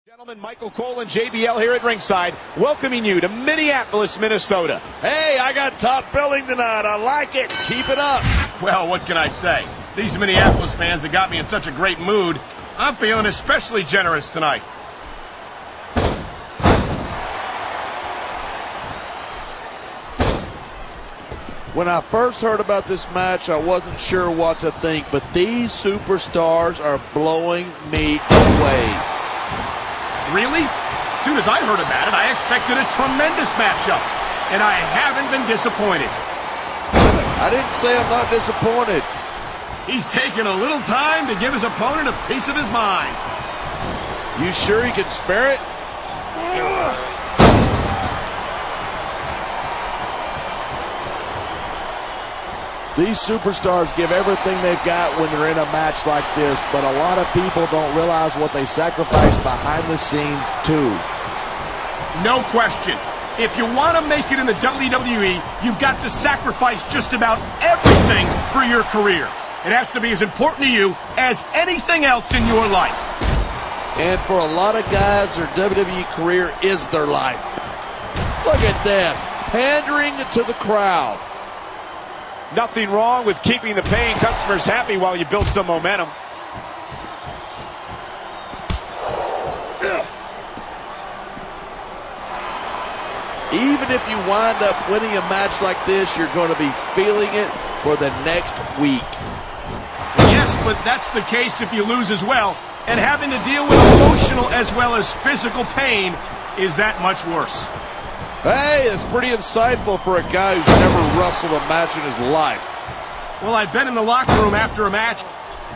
Gentlemen, Michael Cole and JBL here at ringside, welcoming you to Minneapolis, Minnesota. Hey, I got top billing tonight. I like it. Keep it up. Well, what can I say? These Minneapolis fans have got me in such a great mood. I'm feeling especially generous tonight. When I first heard about this match, I wasn't sure what to think, but these superstars are blowing me away. Really? As soon as I heard about it, I expected a tremendous matchup, and I haven't been disappointed. I didn't say I'm not disappointed. He's taken a little time to give his opponent a piece of his mind. You sure he can spare it? These superstars give everything they've got when they're in a match like this, but a lot of people don't realize what they sacrifice behind the scenes, too. No question. If you want to make it in the WWE, you've got to sacrifice just about everything for your career. It has to be as important to you as anything else in your life. And for a lot of guys, their WWE career is their life. Look at this, pandering to the crowd. Nothing wrong with keeping the paying customers happy while you build some momentum. Even if you wind up winning a match like this, you're going to be feeling it for the next week. Yes, but that's the case if you lose as well. And having to deal with emotional as well as physical pain is that much worse. Hey, it's pretty insightful for a guy who's never wrestled a match in his life. Well, I've been in the locker room after a match.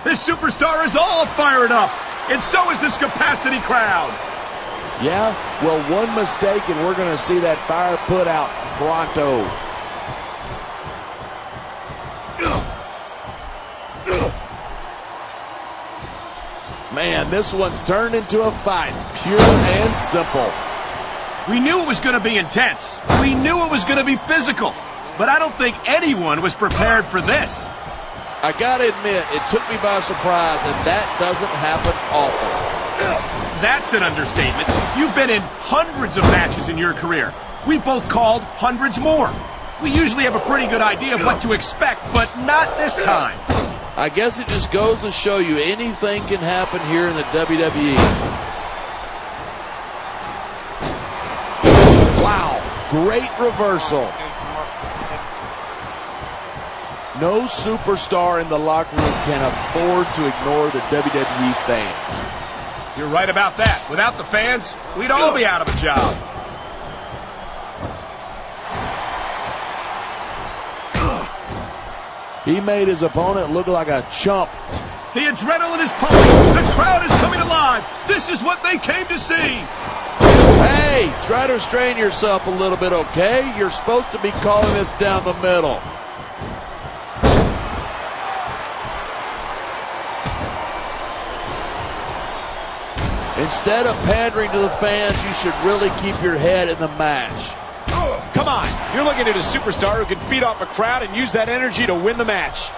This superstar is all fired up, and so is this capacity crowd. Yeah, well, one mistake and we're going to see that fire put out pronto. Man, this one's turned into a fight, pure and simple. We knew it was going to be intense. We knew it was going to be physical. But I don't think anyone was prepared for this. I gotta admit, it took me by surprise, and that doesn't happen often. That's an understatement. You've been in hundreds of matches in your career. We've both called hundreds more. We usually have a pretty good idea of what to expect, but not this time. I guess it just goes to show you anything can happen here in the WWE. Wow, great reversal. No superstar in the locker room can afford to ignore the WWE fans. You're right about that. Without the fans, we'd all be out of a job. He made his opponent look like a chump. The adrenaline is pumping. The crowd is coming alive. This is what they came to see. Hey, try to restrain yourself a little bit, okay? You're supposed to be calling this down the middle. Instead of pandering to the fans, you should really keep your head in the match. Come on, you're looking at a superstar who can feed off a crowd and use that energy to win the match.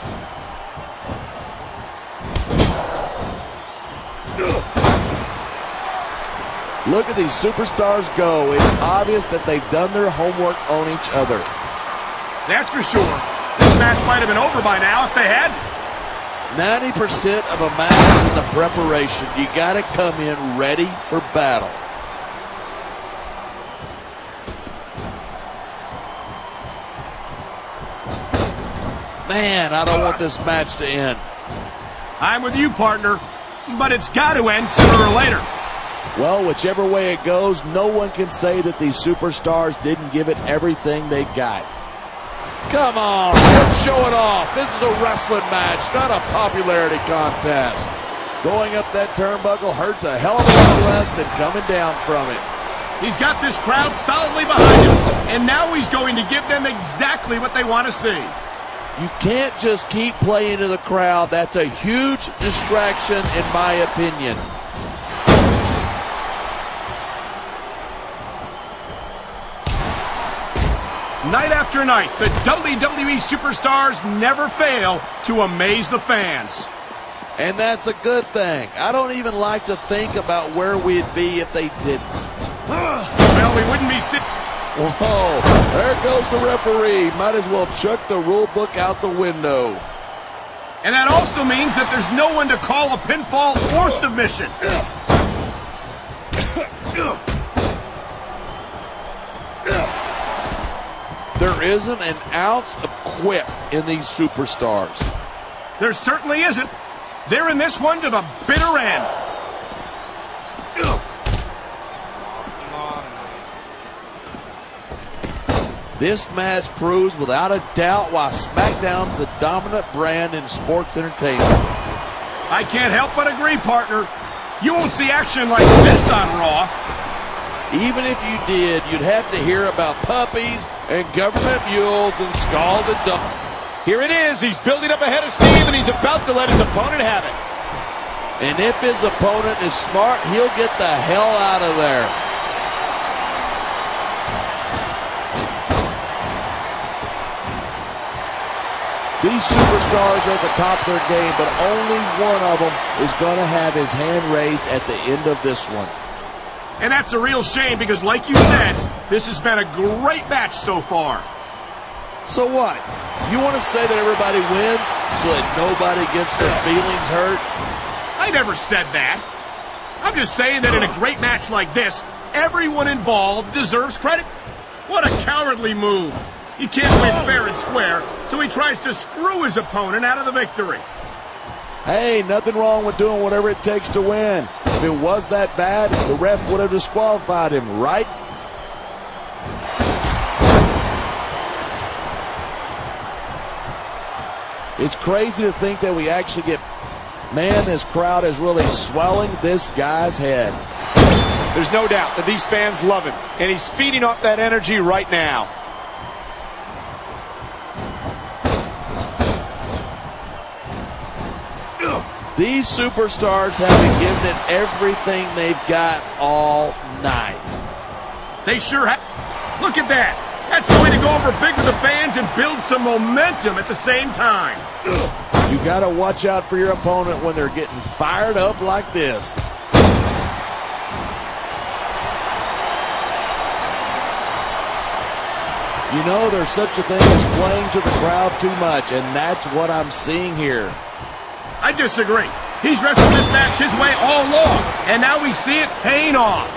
Look at these superstars go. It's obvious that they've done their homework on each other. That's for sure. This match might have been over by now if they hadn't. 90% of a match is in the preparation. You got to come in ready for battle. Man, I don't want this match to end. I'm with you, partner, but it's got to end sooner or later. Well, whichever way it goes, no one can say that these superstars didn't give it everything they got. Come on, let's show it off. This is a wrestling match, not a popularity contest. Going up that turnbuckle hurts a hell of a lot less than coming down from it. He's got this crowd solidly behind him, and now he's going to give them exactly what they want to see. You can't just keep playing to the crowd. That's a huge distraction, in my opinion. Night after night, the WWE superstars never fail to amaze the fans. And that's a good thing. I don't even like to think about where we'd be if they didn't. Well, we wouldn't be sitting. Whoa, there goes the referee. Might as well chuck the rule book out the window. And that also means that there's no one to call a pinfall or submission. There isn't an ounce of quit in these superstars. There certainly isn't. They're in this one to the bitter end. This match proves without a doubt why SmackDown's the dominant brand in sports entertainment. I can't help but agree, partner. You won't see action like this on Raw. Even if you did, you'd have to hear about puppies and government mules and scalded dogs. Here it is. He's building up ahead of Steve, and he's about to let his opponent have it. And if his opponent is smart, he'll get the hell out of there. These superstars are at the top of their game, but only one of them is going to have his hand raised at the end of this one. And that's a real shame because, like you said, this has been a great match so far. So what? You want to say that everybody wins so that nobody gets their feelings hurt? I never said that. I'm just saying that in a great match like this, everyone involved deserves credit. What a cowardly move. He can't win fair and square, so he tries to screw his opponent out of the victory. Hey, nothing wrong with doing whatever it takes to win. If it was that bad, the ref would have disqualified him, right? It's crazy to think that we actually get... Man, this crowd is really swelling this guy's head. There's no doubt that these fans love him, and he's feeding off that energy right now. These superstars have been given it everything they've got all night. They sure have. Look at that. That's a way to go over big with the fans and build some momentum at the same time. You got to watch out for your opponent when they're getting fired up like this. You know, there's such a thing as playing to the crowd too much, and that's what I'm seeing here. I disagree. He's wrestled this match his way all along, and now we see it paying off.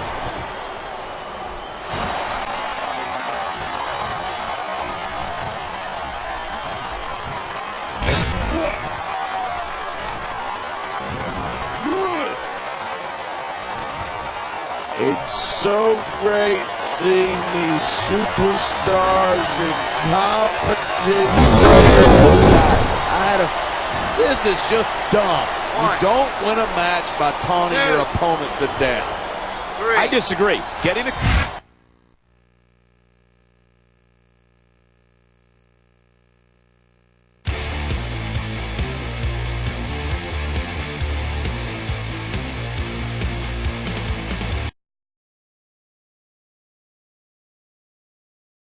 It's so great seeing these superstars in competition. This is just dumb. You don't win a match by taunting your opponent to death. I disagree. Getting the...